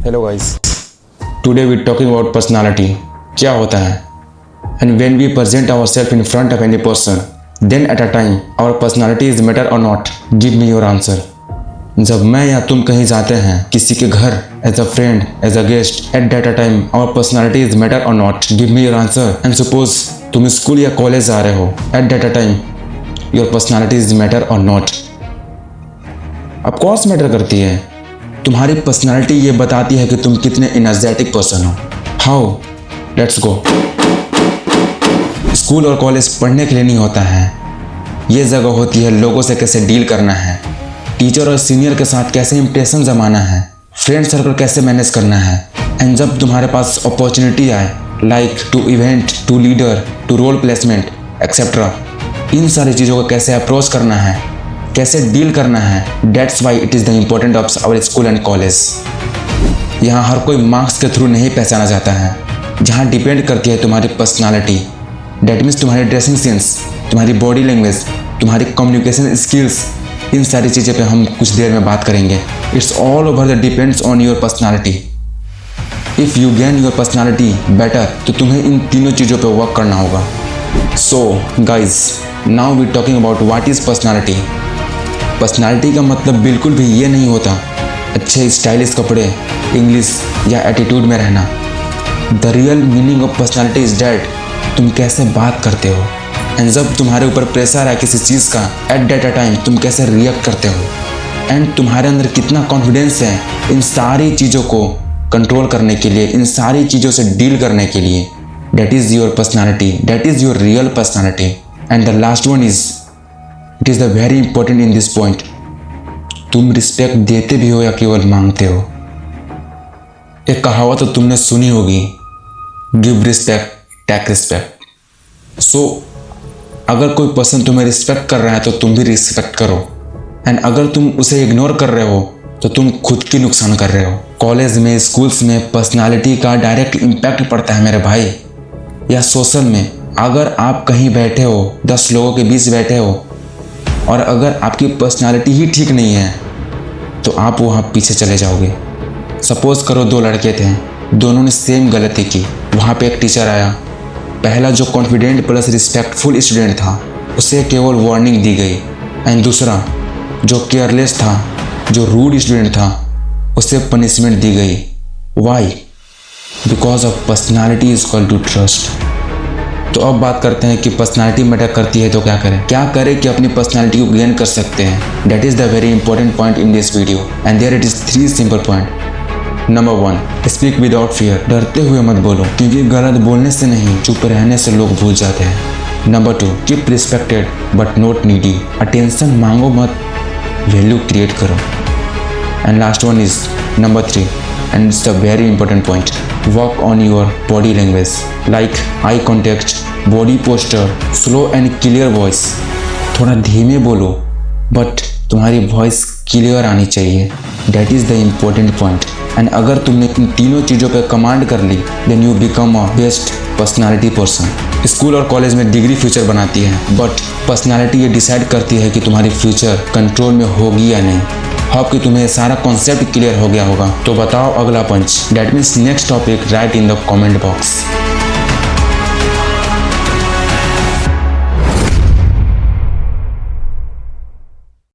Hello guys, today we talking about personality. क्या होता है? And when we present ourselves in front of any person, then at a time our personality is matter और not. Give me your answer. जब मैं या तुम कहीं जाते हैं किसी के घर as a friend, as a guest, at that a time our personality is matter और not. Give me your answer. And suppose तुम स्कूल या कॉलेज जा रहे हो, at that a time your personality is matter और not. Of course matter करती है। तुम्हारी पर्सनालिटी ये बताती है कि तुम कितने एनर्जेटिक पर्सन हो। हाउ? Let's go. स्कूल और कॉलेज पढ़ने के लिए नहीं होता है, ये जगह होती है लोगों से कैसे डील करना है, टीचर और सीनियर के साथ कैसे इंप्रेशन जमाना है, फ्रेंड सर्कल कैसे मैनेज करना है। एंड जब तुम्हारे पास अपॉर्चुनिटी आए, like to event, to leader, to role placement etcetera, इन सारी चीज़ों को कैसे अप्रोच करना है, कैसे डील करना है, that's why it is the important of our school and college. यहाँ हर कोई मार्क्स के थ्रू नहीं पहचाना जाता है, जहाँ डिपेंड करती है तुम्हारी पर्सनालिटी। डेट मीन्स तुम्हारी ड्रेसिंग सेंस, तुम्हारी बॉडी लैंग्वेज, तुम्हारी कम्युनिकेशन स्किल्स, इन सारी चीज़ें पे हम कुछ देर में बात करेंगे। It's all over the depends on your personality. If you gain your personality better, तो तुम्हें इन तीनों चीज़ों पे वर्क करना होगा। So guys, now we talking about what is personality. Personality का मतलब बिल्कुल भी ये नहीं होता अच्छे स्टाइलिश कपड़े, इंग्लिश या एटीट्यूड में रहना। The real meaning of personality is that तुम कैसे बात करते हो, एंड जब तुम्हारे ऊपर प्रेशर है किसी चीज़ का, एट दैट अ टाइम तुम कैसे रिएक्ट करते हो, एंड तुम्हारे अंदर कितना कॉन्फिडेंस है इन सारी चीज़ों को कंट्रोल करने के लिए, इन सारी चीज़ों से डील करने के लिए। That is your personality, that is your real personality. And the last one is, it is the very important in this point, तुम रिस्पेक्ट देते भी हो या केवल मांगते हो। एक कहावत तो तुमने सुनी होगी, गिव रिस्पेक्ट टेक रिस्पेक्ट। सो अगर कोई पर्सन तुम्हें रिस्पेक्ट कर रहा है तो तुम भी रिस्पेक्ट करो, एंड अगर तुम उसे इग्नोर कर रहे हो तो तुम खुद की नुकसान कर रहे हो। कॉलेज में, स्कूल्स में पर्सनालिटी का डायरेक्ट इम्पैक्ट पड़ता है मेरे भाई। या सोशल में, अगर आप कहीं बैठे हो, 10 लोगों के बीच बैठे हो, और अगर आपकी पर्सनालिटी ही ठीक नहीं है तो आप वहाँ पीछे चले जाओगे। सपोज करो 2 लड़के थे, दोनों ने सेम गलती की। वहाँ पे एक टीचर आया, पहला जो कॉन्फिडेंट प्लस रिस्पेक्टफुल स्टूडेंट था उसे केवल वार्निंग दी गई, एंड दूसरा जो केयरलेस था, जो रूड स्टूडेंट था, उसे पनिशमेंट दी गई। Why? Because of personality is equal to trust. तो अब बात करते हैं कि पर्सनालिटी मैटर करती है तो क्या करें कि अपनी पर्सनालिटी को गेन कर सकते हैं। That is the very important point in this video, and there it is 3 simple point. Number 1, speak without fear. डरते हुए मत बोलो, क्योंकि गलत बोलने से नहीं, चुप रहने से लोग भूल जाते हैं। Number 2, keep respected but not needy. Attention मांगो मत, वैल्यू क्रिएट करो। And last one is number 3, and it's a very important point, work on your body language, like eye contact, body posture, slow and clear voice। थोड़ा धीमे बोलो but तुम्हारी voice clear आनी चाहिए। That is the important point। And अगर तुमने इन तीनों चीज़ों पे कमांड कर ली, then you become a best personality person. School और कॉलेज में डिग्री फ्यूचर बनाती है, बट पर्सनालिटी ये डिसाइड करती है कि तुम्हारी फ्यूचर कंट्रोल में होगी या नहीं। होप कि तुम्हें सारा कॉन्सेप्ट क्लियर हो गया होगा। तो बताओ अगला punch, that means next topic, right in the comment box.